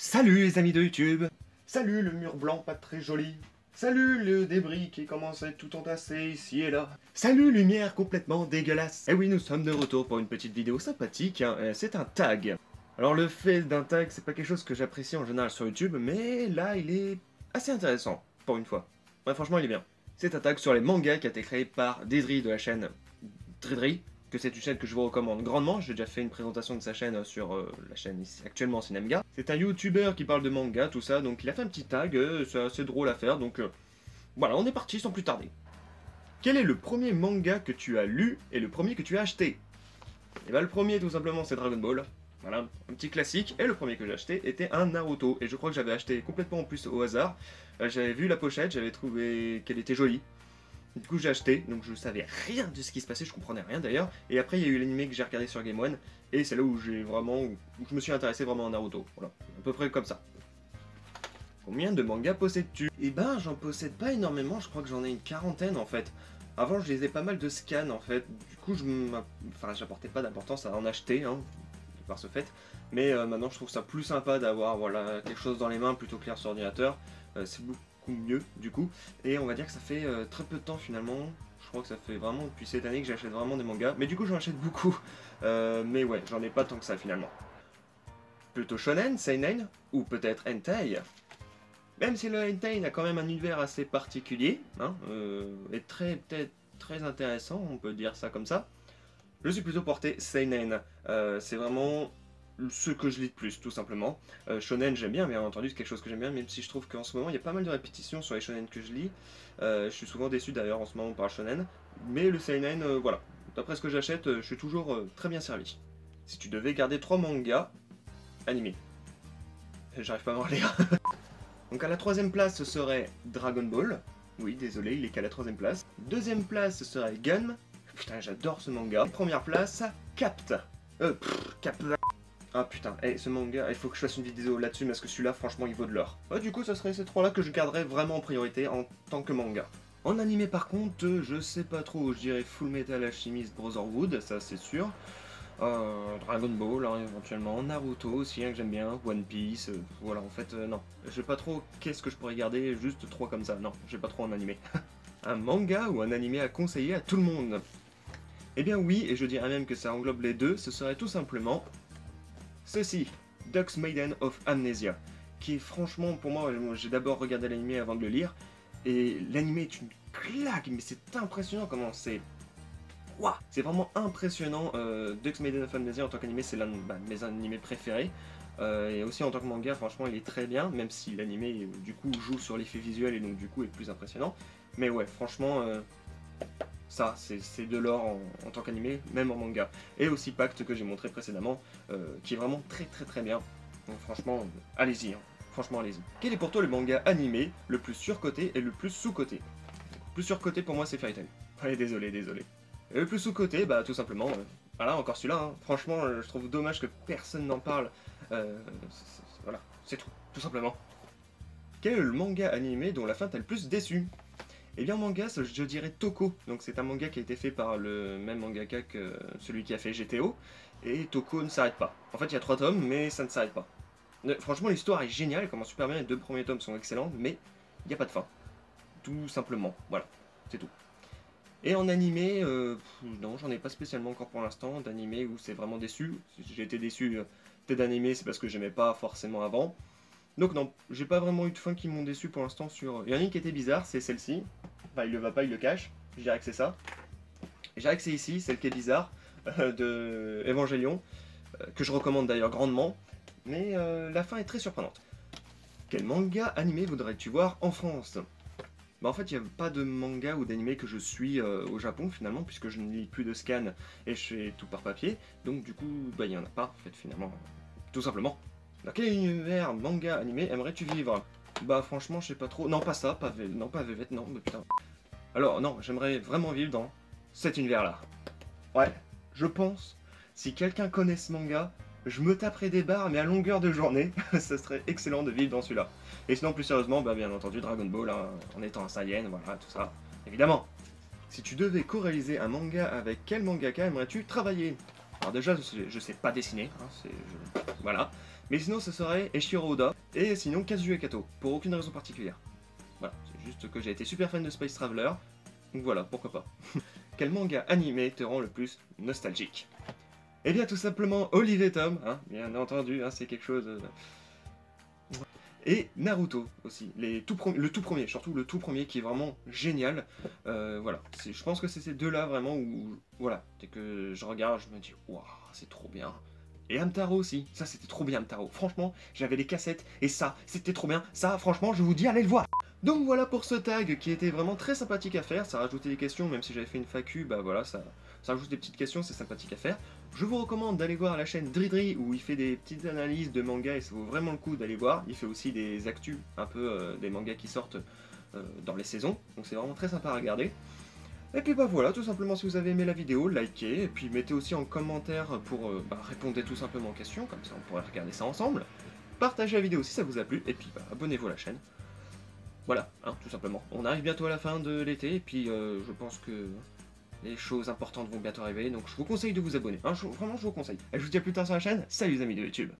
Salut les amis de YouTube. Salut le mur blanc pas très joli. Salut le débris qui commence à être tout entassé ici et là. Salut lumière complètement dégueulasse. Et oui, nous sommes de retour pour une petite vidéo sympathique, hein. C'est un tag. Alors le fait d'un tag, c'est pas quelque chose que j'apprécie en général sur YouTube, mais là il est assez intéressant, pour une fois. Ouais, franchement il est bien. C'est un tag sur les mangas qui a été créé par Drizzy de la chaîne Drizzy, que c'est une chaîne que je vous recommande grandement. J'ai déjà fait une présentation de sa chaîne sur la chaîne ici, actuellement Cinemga. C'est un youtubeur qui parle de manga, tout ça, donc il a fait un petit tag, c'est assez drôle à faire, donc voilà, on est parti sans plus tarder. Quel est le premier manga que tu as lu et le premier que tu as acheté? Et bah le premier tout simplement c'est Dragon Ball. Voilà, un petit classique, et le premier que j'ai acheté était un Naruto, et je crois que j'avais acheté complètement en plus au hasard. J'avais vu la pochette, j'avais trouvé qu'elle était jolie. Du coup j'ai acheté, donc je savais rien de ce qui se passait, je comprenais rien d'ailleurs. Et après il y a eu l'anime que j'ai regardé sur Game One, et c'est là où où je me suis intéressé vraiment à Naruto. Voilà, à peu près comme ça. Combien de mangas possèdes-tu? Eh ben j'en possède pas énormément, je crois que j'en ai une quarantaine en fait. Avant je les ai pas mal de scans en fait, du coup j'apportais pas d'importance à en acheter, hein, par ce fait. Mais maintenant je trouve ça plus sympa d'avoir voilà, quelque chose dans les mains plutôt que lire sur ordinateur. C'est beaucoup mieux du coup, et on va dire que ça fait très peu de temps finalement. Je crois que ça fait vraiment depuis cette année que j'achète vraiment des mangas, mais du coup j'en achète beaucoup, mais ouais, j'en ai pas tant que ça finalement. Plutôt shonen, seinen ou peut-être hentai. Même si le hentai a quand même un univers assez particulier, hein, et peut-être très intéressant, on peut dire ça comme ça. Je suis plutôt porté seinen. C'est vraiment ce que je lis de plus, tout simplement. Shonen, j'aime bien entendu, c'est quelque chose que j'aime bien, même si je trouve qu'en ce moment, il y a pas mal de répétitions sur les shonen que je lis. Je suis souvent déçu d'ailleurs en ce moment par le shonen. Mais le seinen, voilà. D'après ce que j'achète, je suis toujours très bien servi. Si tu devais garder 3 mangas animés. J'arrive pas à m'en lire. Donc à la 3ème place, ce serait Dragon Ball. Oui, désolé, il est qu'à la 3ème place. 2ème place, ce serait Gun. Putain, j'adore ce manga. Première place, Capt. Capt. Ah putain, ce manga, il faut que je fasse une vidéo là-dessus parce que celui-là, franchement, il vaut de l'or. Du coup, ce serait ces 3-là que je garderais vraiment en priorité en tant que manga. En animé, par contre, je sais pas trop. Je dirais Full Metal Alchemist Brotherhood, ça c'est sûr. Dragon Ball, hein, éventuellement. Naruto aussi, hein, que j'aime bien. One Piece, voilà, en fait, non. Je sais pas trop qu'est-ce que je pourrais garder, juste 3 comme ça. Non, j'ai pas trop en animé. Un manga ou un animé à conseiller à tout le monde? Eh bien oui, et je dirais même que ça englobe les deux, ce serait tout simplement ceci, Duck's Maiden of Amnesia, qui est franchement, pour moi, j'ai d'abord regardé l'anime avant de le lire, et l'anime est une claque, mais c'est impressionnant comment c'est... Waouh, c'est vraiment impressionnant. Duck's Maiden of Amnesia en tant qu'anime, c'est l'un de mes animés préférés. Et aussi en tant que manga, franchement, il est très bien, même si l'anime, du coup, joue sur l'effet visuel et donc, du coup, est plus impressionnant. Mais ouais, franchement... ça, c'est de l'or en tant qu'animé, même en manga. Et aussi Pacte que j'ai montré précédemment, qui est vraiment très bien. Donc franchement, allez-y, hein. Franchement allez-y. Quel est pour toi le manga animé le plus surcoté et le plus sous-coté? Le plus surcoté pour moi c'est Fairy Tail. Allez, désolé. Et le plus sous-coté, bah tout simplement, voilà, encore celui-là, hein. Franchement, je trouve dommage que personne n'en parle. Voilà, c'est tout simplement. Quel est le manga animé dont la fin t'a le plus déçu? Et bien en manga, je dirais Toko. Donc c'est un manga qui a été fait par le même mangaka que celui qui a fait GTO. Et Toko ne s'arrête pas. En fait, il y a 3 tomes, mais ça ne s'arrête pas. Franchement, l'histoire est géniale, elle commence super bien, les 2 premiers tomes sont excellents, mais il n'y a pas de fin. Tout simplement, voilà, c'est tout. Et en animé, non, j'en ai pas spécialement encore pour l'instant, d'animé où c'est vraiment déçu. Si j'ai été déçu peut-être d'animé, c'est parce que j'aimais pas forcément avant. Donc non, j'ai pas vraiment eu de fins qui m'ont déçu pour l'instant sur... Il y en a une qui était bizarre, c'est celle-ci. Enfin, il le va pas, il le cache. Je dirais que c'est ça. Je dirais que c'est ici, celle qui est bizarre, de Evangelion, que je recommande d'ailleurs grandement. Mais la fin est très surprenante. Quel manga animé voudrais-tu voir en France? Bah en fait, il n'y a pas de manga ou d'animé que je suis au Japon finalement, puisque je ne lis plus de scan et je fais tout par papier. Donc du coup, bah il n'y en a pas en fait finalement, tout simplement. Dans quel univers manga animé aimerais-tu vivre? Bah franchement je sais pas trop, non pas ça, pas VV, non, mais putain. Alors non, j'aimerais vraiment vivre dans cet univers là. Ouais, je pense, si quelqu'un connaît ce manga, je me taperais des barres mais à longueur de journée, ça serait excellent de vivre dans celui-là. Et sinon plus sérieusement, bah bien entendu Dragon Ball, hein, en étant un Saiyan, voilà, tout ça, évidemment. Si tu devais co-réaliser un manga avec quel mangaka aimerais-tu travailler? Alors déjà, je sais pas dessiner, hein, voilà. Mais sinon, ce serait Eiichiro Oda, et sinon Kazuya Kato, pour aucune raison particulière. Voilà, c'est juste que j'ai été super fan de Space Traveler, donc voilà, pourquoi pas. Quel manga animé te rend le plus nostalgique? Eh bien, tout simplement Olive Tom, hein, bien entendu, hein, c'est quelque chose... Et Naruto aussi, le tout premier, surtout le tout premier qui est vraiment génial. Voilà, je pense que c'est ces deux-là vraiment où, voilà, dès que je regarde, je me dis, waouh, c'est trop bien. Et Hamtaro aussi, ça c'était trop bien Hamtaro. Franchement, j'avais les cassettes et ça, c'était trop bien. Ça, franchement, je vous dis, allez le voir. Donc voilà pour ce tag qui était vraiment très sympathique à faire. Ça rajoutait des questions, même si j'avais fait une FAQ, bah voilà, ça rajoute des petites questions, c'est sympathique à faire. Je vous recommande d'aller voir la chaîne Dridri où il fait des petites analyses de mangas et ça vaut vraiment le coup d'aller voir. Il fait aussi des actus, un peu des mangas qui sortent dans les saisons, donc c'est vraiment très sympa à regarder. Et puis bah voilà, tout simplement si vous avez aimé la vidéo, likez, et puis mettez aussi en commentaire pour répondre tout simplement aux questions, comme ça on pourrait regarder ça ensemble. Partagez la vidéo si ça vous a plu, et puis bah, abonnez-vous à la chaîne. Voilà, hein, tout simplement. On arrive bientôt à la fin de l'été, et puis je pense que les choses importantes vont bientôt arriver, donc je vous conseille de vous abonner. Hein, vraiment, je vous conseille. Et je vous dis à plus tard sur la chaîne. Salut les amis de YouTube.